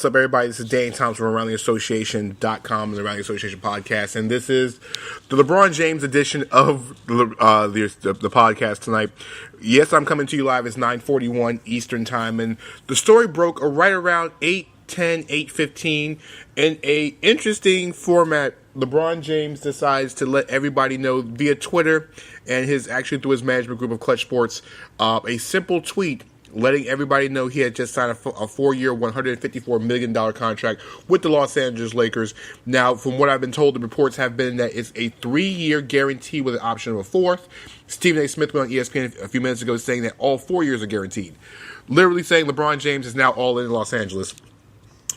What's up, everybody? This is Dane Thompson from AroundTheAssociation.com and the Around the Association podcast, and this is the LeBron James edition of the podcast tonight. Yes, I'm coming to you live. It's 9:41 Eastern Time, and the story broke right around 8:10, 8:15 in a interesting format. LeBron James decides to let everybody know via Twitter and through his management group of Clutch Sports, a simple tweet letting everybody know he had just signed a 4-year, $154 million contract with the Los Angeles Lakers. Now, from what I've been told, the reports have been that it's a 3-year guarantee with an option of a fourth. Stephen A. Smith went on ESPN a few minutes ago saying that all 4 years are guaranteed. Literally saying LeBron James is now all in Los Angeles,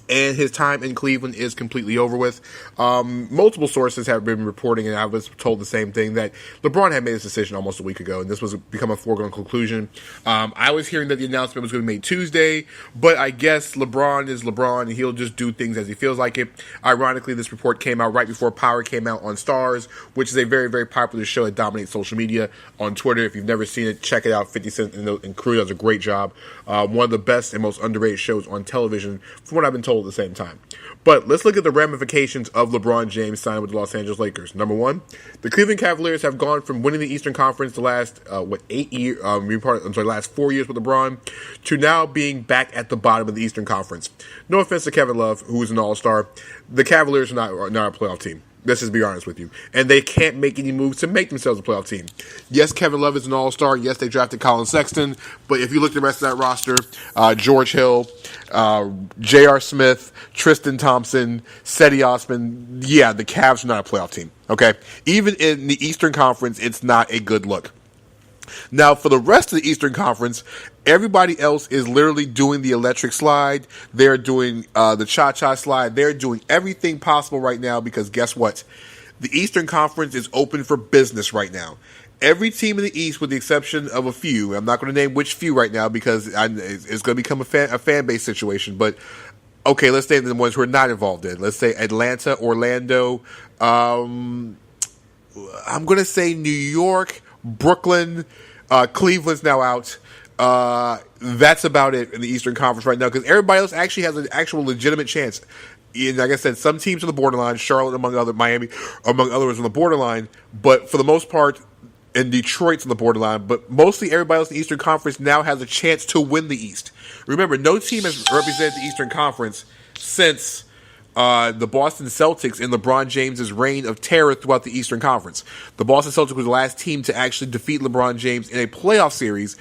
and his time in Cleveland is completely over with. Multiple sources have been reporting, and I was told the same thing, that LeBron had made his decision almost a week ago, and this was become a foregone conclusion. I was hearing that the announcement was going to be made Tuesday, but I guess LeBron is LeBron, and he'll just do things as he feels like it. Ironically, this report came out right before Power came out on Stars, which is a very, very popular show that dominates social media on Twitter. If you've never seen it, check it out. 50 Cent and crew does a great job. One of the best and most underrated shows on television, from what I've been told at the same time. But let's look at the ramifications of LeBron James signing with the Los Angeles Lakers. Number one, the Cleveland Cavaliers have gone from winning the Eastern Conference the last 4 years with LeBron, to now being back at the bottom of the Eastern Conference. No offense to Kevin Love, who is an all-star. The Cavaliers are not a playoff team. Let's just be honest with you. And they can't make any moves to make themselves a playoff team. Yes, Kevin Love is an all-star. Yes, they drafted Colin Sexton. But if you look at the rest of that roster, George Hill, J.R. Smith, Tristan Thompson, Cedi Osman, yeah, the Cavs are not a playoff team. Okay? Even in the Eastern Conference, it's not a good look. Now, for the rest of the Eastern Conference, everybody else is literally doing the electric slide. They're doing the cha-cha slide. They're doing everything possible right now because guess what? The Eastern Conference is open for business right now. Every team in the East, with the exception of a few, I'm not going to name which few right now because it's going to become a fan base situation, but okay, let's say the ones who are not involved in. Let's say Atlanta, Orlando, I'm going to say New York, Brooklyn, Cleveland's now out. That's about it in the Eastern Conference right now because everybody else actually has an actual legitimate chance. And like I said, some teams on the borderline, Charlotte Miami, among others on the borderline, but for the most part, and Detroit's on the borderline, but mostly everybody else in the Eastern Conference now has a chance to win the East. Remember, no team has represented the Eastern Conference since the Boston Celtics in LeBron James' reign of terror throughout the Eastern Conference. The Boston Celtics was the last team to actually defeat LeBron James in a playoff series.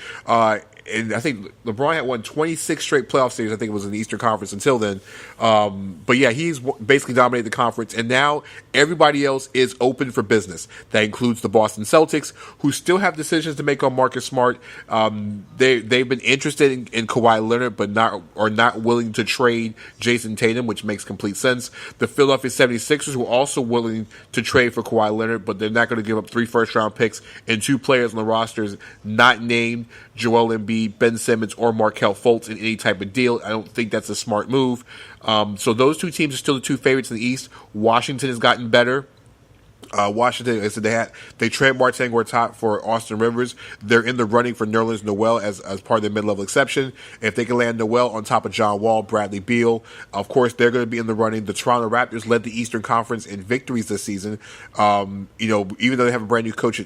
And I think LeBron had won 26 straight playoff series. I think it was in the Eastern Conference until then. But yeah, he's basically dominated the conference. And now everybody else is open for business. That includes the Boston Celtics, who still have decisions to make on Marcus Smart. They've been interested in Kawhi Leonard, but not willing to trade Jason Tatum, which makes complete sense. The Philadelphia 76ers were also willing to trade for Kawhi Leonard, but they're not going to give up 3 first-round picks and 2 players on the rosters not named Joel Embiid, Ben Simmons, or Markelle Fultz in any type of deal. I don't think that's a smart move. So those 2 teams are still the 2 favorites in the East. Washington has gotten better. Washington, I said they traded Martin Gortat for Austin Rivers. They're in the running for Nerlens Noel as part of their mid-level exception. If they can land Noel on top of John Wall, Bradley Beal, of course they're going to be in the running. The Toronto Raptors led the Eastern Conference in victories this season. Even though they have a brand new coach.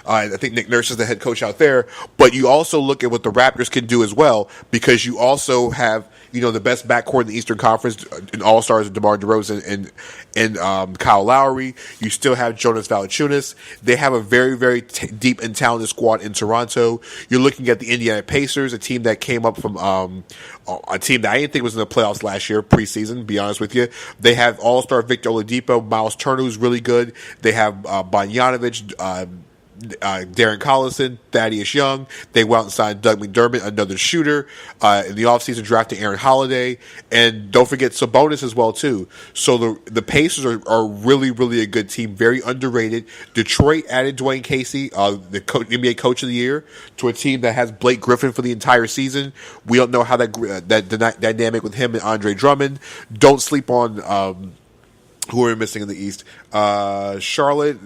I think Nick Nurse is the head coach out there. But you also look at what the Raptors can do as well, because you also have the best backcourt in the Eastern Conference in All-Stars, DeMar DeRozan and Kyle Lowry. You still have Jonas Valanciunas. They have a very, very deep and talented squad in Toronto. You're looking at the Indiana Pacers, a team that came up from a team that I didn't think was in the playoffs last year, preseason, to be honest with you. They have All-Star Victor Oladipo, Miles Turner, who's really good. They have Bogdanovic, Darren Collison, Thaddeus Young. They went out and signed Doug McDermott, another shooter. In the offseason, drafted Aaron Holiday. And don't forget Sabonis as well, too. So the Pacers are really, really a good team, very underrated. Detroit added Dwayne Casey, the NBA Coach of the Year, to a team that has Blake Griffin for the entire season. We don't know how that dynamic with him and Andre Drummond. Don't sleep on who are missing in the East. Charlotte,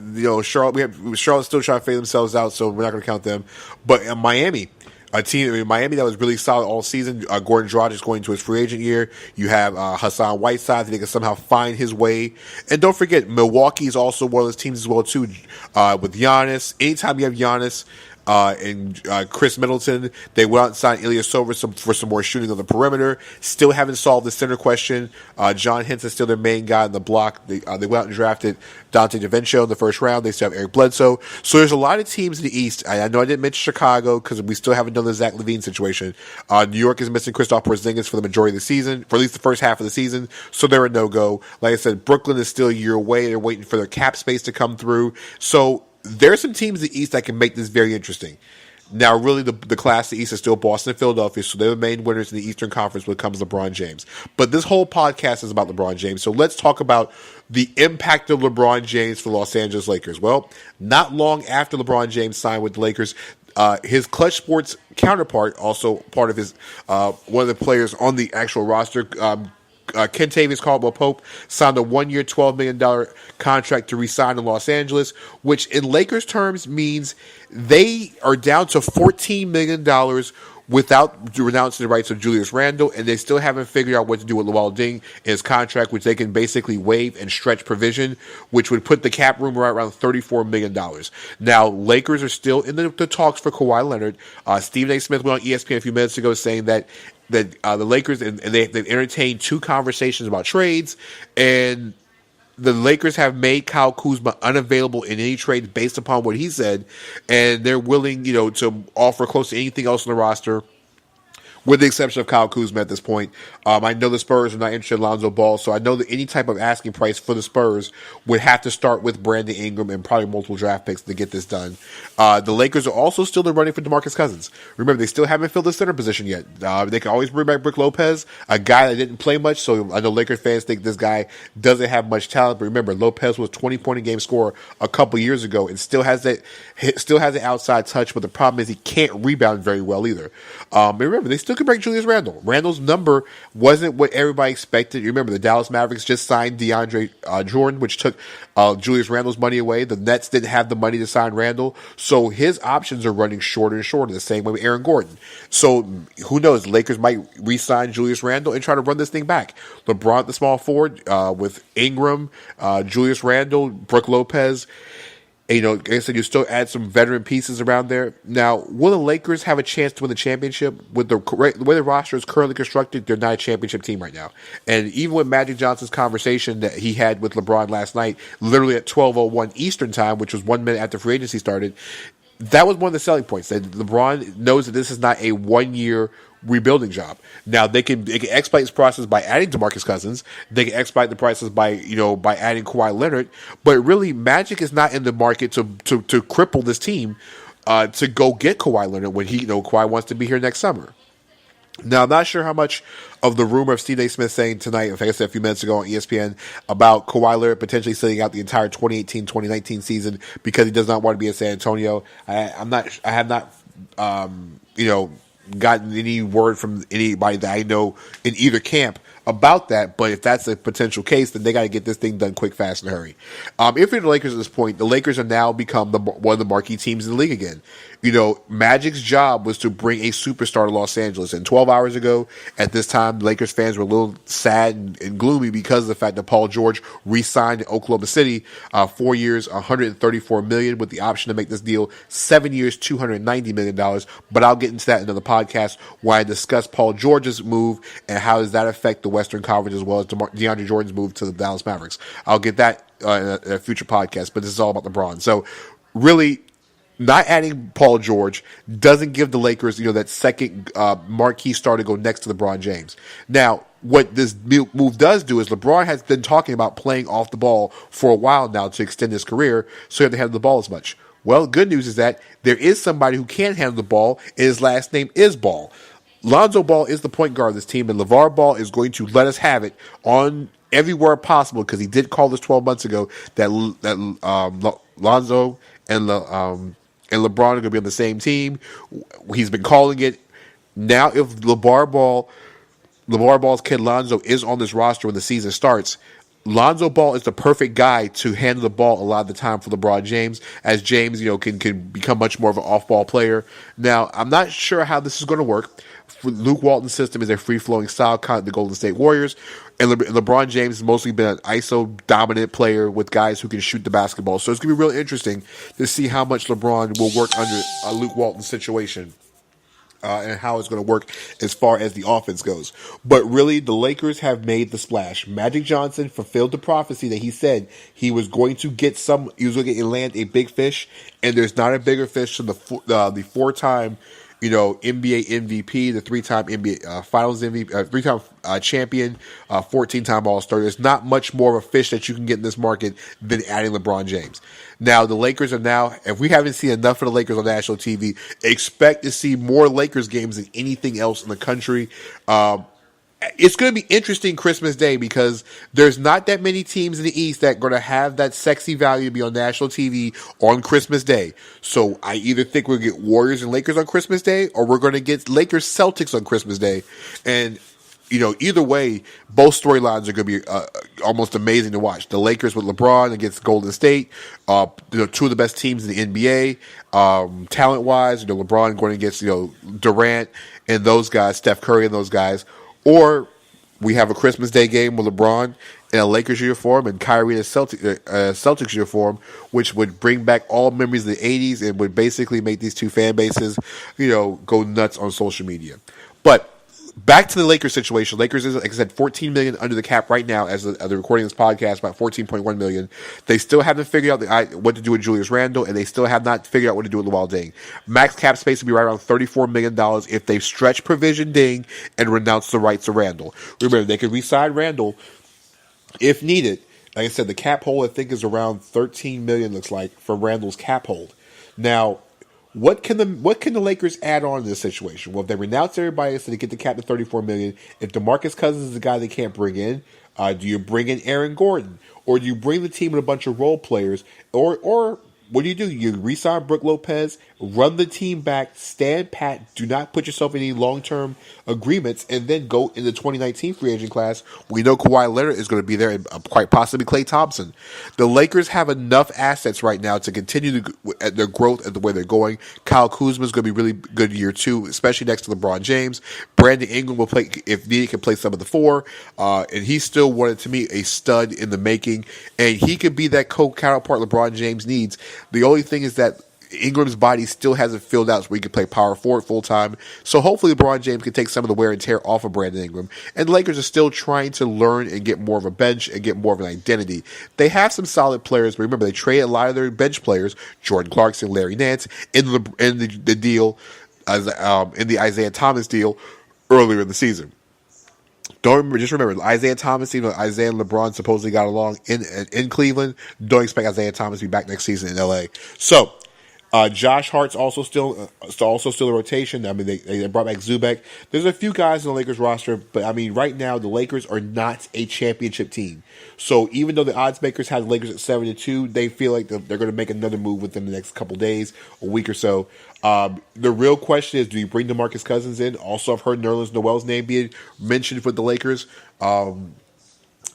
Charlotte's still trying to figure themselves out, so we're not going to count them. But Miami, A team in Miami that was really solid all season. Gordon Dragic is going to his free agent year. You have Hassan Whiteside that they can somehow find his way. And don't forget, Milwaukee is also one of those teams as well too. With Giannis, anytime you have Giannis and Chris Middleton, they went out and signed Ilyasova for some more shooting on the perimeter. Still haven't solved the center question. John Henson's still their main guy in the block. They went out and drafted Dante DiVincenzo in the first round. They still have Eric Bledsoe. So there's a lot of teams in the East. I know I didn't mention Chicago because we still haven't done the Zach LaVine situation. New York is missing Kristaps Porzingis for the majority of the season, for at least the first half of the season. So they're a no-go. Like I said, Brooklyn is still a year away. They're waiting for their cap space to come through. So there are some teams in the East that can make this very interesting. Now, really, the class of the East is still Boston and Philadelphia, so they're the main winners in the Eastern Conference when it comes to LeBron James. But this whole podcast is about LeBron James, so let's talk about the impact of LeBron James for the Los Angeles Lakers. Well, not long after LeBron James signed with the Lakers, his Clutch Sports counterpart, also part of his one of the players on the actual roster, Kentavious Caldwell-Pope, signed a 1-year, $12 million contract to re-sign in Los Angeles, which in Lakers terms means they are down to $14 million without renouncing the rights of Julius Randle, and they still haven't figured out what to do with Luol Deng in his contract, which they can basically waive and stretch provision, which would put the cap room right around $34 million. Now, Lakers are still in the talks for Kawhi Leonard. Stephen A. Smith went on ESPN a few minutes ago saying that the Lakers, and they've entertained 2 conversations about trades, and the Lakers have made Kyle Kuzma unavailable in any trade based upon what he said, and they're willing, to offer close to anything else on the roster, with the exception of Kyle Kuzma at this point. I know the Spurs are not interested in Lonzo Ball, so I know that any type of asking price for the Spurs would have to start with Brandon Ingram and probably multiple draft picks to get this done. The Lakers are also still in the running for DeMarcus Cousins. Remember, they still haven't filled the center position yet. They can always bring back Brook Lopez, a guy that didn't play much, so I know Lakers fans think this guy doesn't have much talent, but remember, Lopez was 20-point-a-game scorer a couple years ago and still has an outside touch, but the problem is he can't rebound very well either. Remember, they still can break Julius Randle. Randle's number wasn't what everybody expected. You remember the Dallas Mavericks just signed DeAndre Jordan, which took Julius Randle's money away. The Nets didn't have the money to sign Randle, so his options are running shorter and shorter, the same way with Aaron Gordon. So who knows? Lakers might re-sign Julius Randle and try to run this thing back. LeBron, the small forward, with Ingram, Julius Randle, Brook Lopez. And, like I said, you still add some veteran pieces around there. Now, will the Lakers have a chance to win the championship? With the way the roster is currently constructed, they're not a championship team right now. And even with Magic Johnson's conversation that he had with LeBron last night, literally at 12:01 Eastern time, which was 1 minute after free agency started, that was one of the selling points. That LeBron knows that this is not a 1-year rebuilding job. Now they can expedite this process by adding DeMarcus Cousins. They can expedite the process by adding Kawhi Leonard. But really, Magic is not in the market to cripple this team to go get Kawhi Leonard when Kawhi wants to be here next summer. Now, I'm not sure how much of the rumor of Stephen A. Smith saying tonight, like I said a few minutes ago on ESPN, about Kawhi Leonard potentially sitting out the entire 2018-2019 season because he does not want to be in San Antonio. I have not gotten any word from anybody that I know in either camp about that, but if that's a potential case, then they got to get this thing done quick, fast, and hurry. If you're the Lakers at this point, the Lakers have now become one of the marquee teams in the league again. Magic's job was to bring a superstar to Los Angeles, and 12 hours ago at this time, Lakers fans were a little sad and gloomy because of the fact that Paul George re-signed in Oklahoma City, 4 years, $134 million, with the option to make this deal 7 years, $290 million. But I'll get into that in another podcast where I discuss Paul George's move and how does that affect the Western Conference as well as DeAndre Jordan's move to the Dallas Mavericks. I'll get that in a future podcast, but this is all about LeBron. So really, not adding Paul George doesn't give the Lakers, that second marquee star to go next to LeBron James. Now, what this move does do is LeBron has been talking about playing off the ball for a while now to extend his career, so he doesn't handle the ball as much. Well, good news is that there is somebody who can handle the ball, and his last name is Ball. Lonzo Ball is the point guard of this team, and LeVar Ball is going to let us have it on everywhere possible because he did call this 12 months ago that Lonzo and LeBron are going to be on the same team. He's been calling it. Now, if LeVar Ball's kid Lonzo is on this roster when the season starts, Lonzo Ball is the perfect guy to handle the ball a lot of the time for LeBron James, as James, can become much more of an off-ball player. Now, I'm not sure how this is going to work. Luke Walton's system is a free-flowing style, kind of the Golden State Warriors, and LeBron James has mostly been an ISO-dominant player with guys who can shoot the basketball. So it's going to be real interesting to see how much LeBron will work under a Luke Walton situation. And how it's going to work as far as the offense goes. But really, the Lakers have made the splash. Magic Johnson fulfilled the prophecy that he said he was going to get he was going to land a big fish, and there's not a bigger fish than the 4-time, NBA MVP, the 3-time NBA Finals MVP, 3-time champion, 14-time All-Star. There's not much more of a fish that you can get in this market than adding LeBron James. Now, the Lakers are if we haven't seen enough of the Lakers on national TV, expect to see more Lakers games than anything else in the country. It's going to be interesting Christmas Day because there's not that many teams in the East that are going to have that sexy value to be on national TV on Christmas Day. So I either think we'll get Warriors and Lakers on Christmas Day, or we're going to get Lakers Celtics on Christmas Day. And either way, both storylines are going to be almost amazing to watch. The Lakers with LeBron against Golden State, two of the best teams in the NBA, talent-wise. LeBron going against Durant and those guys, Steph Curry and those guys. Or we have a Christmas Day game with LeBron in a Lakers uniform and Kyrie in a Celtics uniform, which would bring back all memories of the 80s and would basically make these two fan bases, go nuts on social media. But back to the Lakers situation. Lakers is, like I said, $14 million under the cap right now as the recording of this podcast, about $14.1 million. They still haven't figured out what to do with Julius Randle, and they still have not figured out what to do with Luol Deng. Max cap space will be right around $34 million if they stretch provision Deng and renounce the rights of Randle. Remember, they could re-sign Randle if needed. Like I said, the cap hold I think is around $13 million. Looks like for Randle's cap hold. Now, what can the Lakers add on to this situation? Well, if they renounce everybody so they get the cap to $34 million, if DeMarcus Cousins is the guy they can't bring in, do you bring in Aaron Gordon, or do you bring the team with a bunch of role players, or what do? You re-sign Brook Lopez, run the team back, stand pat, do not put yourself in any long-term agreements, and then go in the 2019 free agent class. We know Kawhi Leonard is going to be there, and quite possibly Klay Thompson. The Lakers have enough assets right now to continue at their growth at the way they're going. Kyle Kuzma is going to be really good year two, especially next to LeBron James. Brandon Ingram will play, if needed, can play some of the four, and he's still wanted to me a stud in the making, and he could be that co-counterpart LeBron James needs. The only thing is that Ingram's body still hasn't filled out so he can play power forward full time. So hopefully LeBron James can take some of the wear and tear off of Brandon Ingram. And the Lakers are still trying to learn and get more of a bench and get more of an identity. They have some solid players, but remember they traded a lot of their bench players, Jordan Clarkson, Larry Nance, in the deal, in the Isaiah Thomas deal earlier in the season. Just remember, Isaiah Thomas, even though Isaiah and LeBron supposedly got along in Cleveland, don't expect Isaiah Thomas to be back next season in LA. So, Josh Hart's also still in rotation. I mean, they brought back Zubac. There's a few guys in the Lakers roster, but I mean, right now the Lakers are not a championship team. So even though the odds makers have the Lakers at 7-2, they feel like they're going to make another move within the next couple days, a week or so. The real question is, do you bring DeMarcus Cousins in? Also, I've heard Nerlens Noel's name being mentioned with the Lakers.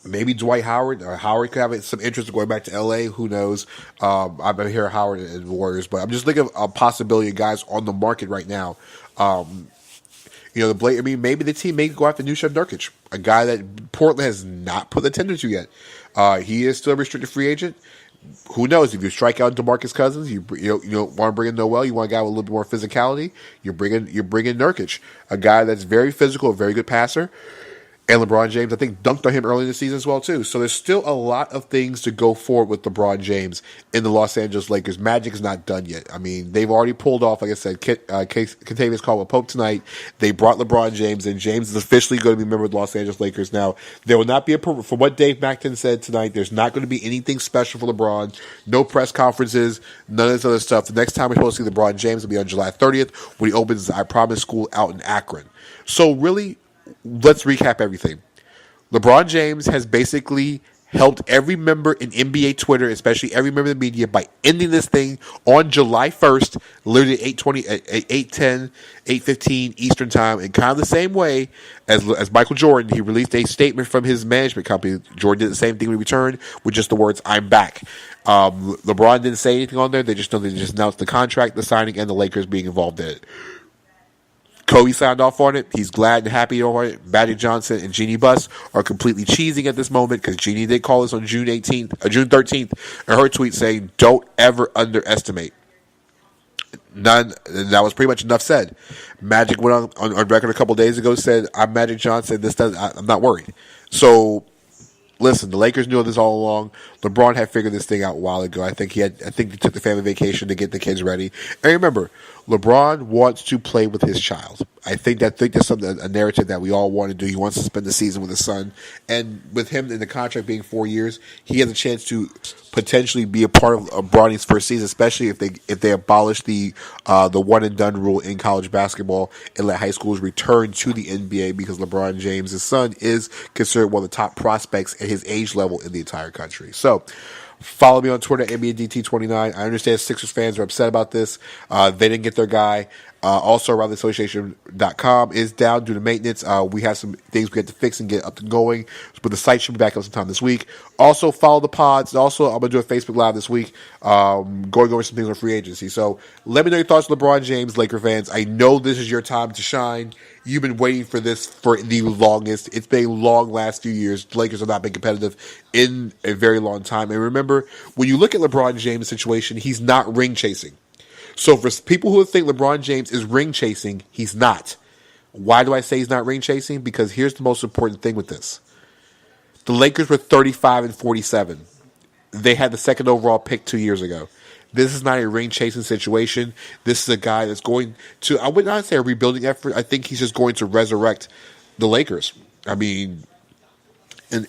Maybe Dwight Howard. Howard could have some interest in going back to L.A. Who knows? I've been hearing Howard and the Warriors, but I'm just thinking of a possibility of guys on the market right now. Maybe the team may go after Nusha Nurkic, a guy that Portland has not put the tender to yet. He is still a restricted free agent. Who knows? If you strike out DeMarcus Cousins, you don't want to bring in Noel. You want a guy with a little bit more physicality. You're bringing Nurkic, a guy that's very physical, a very good passer. And LeBron James, I think, dunked on him early in the season as well, too. So there's still a lot of things to go forward with LeBron James in the Los Angeles Lakers. Magic is not done yet. I mean, they've already pulled off, like I said, Kentavious Caldwell-Pope tonight. They brought LeBron James in. James is officially going to be a member of the Los Angeles Lakers now. There will not be from what Dave Macton said tonight, there's not going to be anything special for LeBron. No press conferences, none of this other stuff. The next time we're supposed to see LeBron James will be on July 30th when he opens his I Promise School out in Akron. So really, let's recap everything. LeBron James has basically helped every member in NBA Twitter, especially every member of the media, by ending this thing on July 1st, literally at 8:20, at 8:10, 8:15 Eastern Time, in kind of the same way as Michael Jordan. He released a statement from his management company. Jordan did the same thing when he returned, with just the words, "I'm back." LeBron didn't say anything on there. They just announced the contract, the signing, and the Lakers being involved in it. Kobe signed off on it. He's glad and happy on it. Magic Johnson and Jeannie Buss are completely cheesing at this moment because Jeannie did call us on June 13th, in her tweet saying, "Don't ever underestimate." None. That was pretty much enough said. Magic went on record a couple days ago, said, "I'm Magic Johnson. I'm not worried." So listen, the Lakers knew this all along. LeBron had figured this thing out a while ago. I think he took the family vacation to get the kids ready. And remember, LeBron wants to play with his child. I think that's a narrative that we all want to do. He wants to spend the season with his son. And with him in the contract being 4 years, he has a chance to potentially be a part of Bronny's first season, especially if they abolish the one and done rule in college basketball and let high schools return to the NBA, because LeBron James, his son, is considered one of the top prospects at his age level in the entire country. So follow me on Twitter, NBADT29. I understand Sixers fans are upset about this. They didn't get their guy. Also, AroundTheAssociation.com is down due to maintenance. We have some things we have to fix and get up and going, but the site should be back up sometime this week. Also, follow the pods. Also, I'm going to do a Facebook Live this week, going over some things on free agency. So let me know your thoughts, LeBron James, Laker fans. I know this is your time to shine. You've been waiting for this for the longest. It's been a long last few years. The Lakers have not been competitive in a very long time. And remember, when you look at LeBron James' situation, he's not ring chasing. So for people who think LeBron James is ring chasing, he's not. Why do I say he's not ring chasing? Because here's the most important thing with this. The Lakers were 35-47. They had the second overall pick 2 years ago. This is not a ring chasing situation. This is a guy that's going to, I would not say a rebuilding effort. I think he's just going to resurrect the Lakers. I mean, and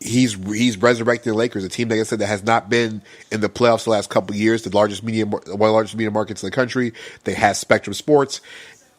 he's resurrecting the Lakers, a team, like I said, that has not been in the playoffs the last couple of years. One of the largest media markets in the country. They have Spectrum Sports.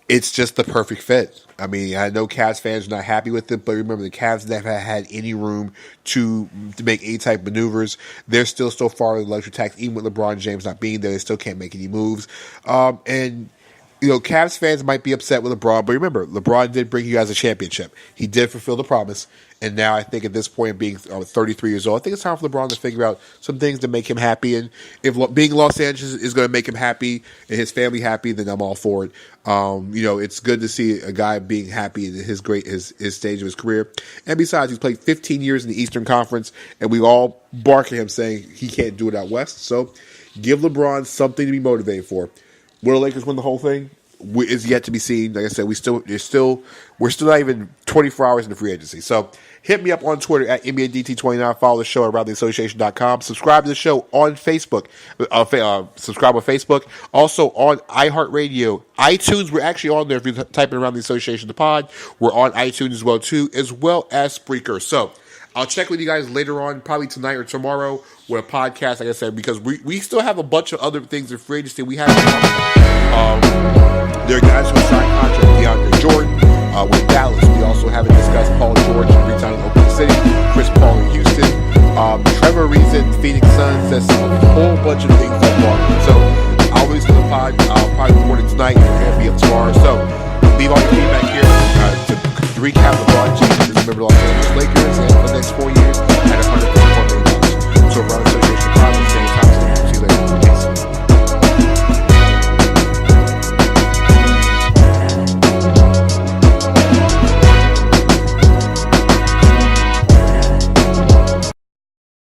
It's just the perfect fit. I mean, I know Cavs fans are not happy with it, but remember, the Cavs never had any room to make any type of maneuvers. They're still so far in the luxury tax, even with LeBron James not being there. They still can't make any moves. Cavs fans might be upset with LeBron, but remember, LeBron did bring you guys a championship. He did fulfill the promise, and now I think at this point, being 33 years old, I think it's time for LeBron to figure out some things to make him happy. And if being in Los Angeles is going to make him happy and his family happy, then I'm all for it. It's good to see a guy being happy in his stage of his career. And besides, he's played 15 years in the Eastern Conference, and we all bark at him saying he can't do it out West. So give LeBron something to be motivated for. Will the Lakers win the whole thing? Is yet to be seen. Like I said, we're still not even 24 hours into free agency. So hit me up on Twitter at NBADT29. Follow the show at AroundTheAssociation.com. Subscribe to the show on Facebook. Subscribe on Facebook. Also on iHeartRadio. iTunes, we're actually on there. If you type in Around the Association, the pod, we're on iTunes as well too, as well as Spreaker. So I'll check with you guys later on, probably tonight or tomorrow, with a podcast, like I said, because we still have a bunch of other things in free agency. We have there are guys who signed contracts with DeAndre Jordan with Dallas. We also haven't discussed Paul George resigning in Oklahoma City, Chris Paul in Houston, Trevor Reason, Phoenix Suns. That's a whole bunch of things that are going on. So I'll release the pod. I'll probably record it tonight and be up tomorrow.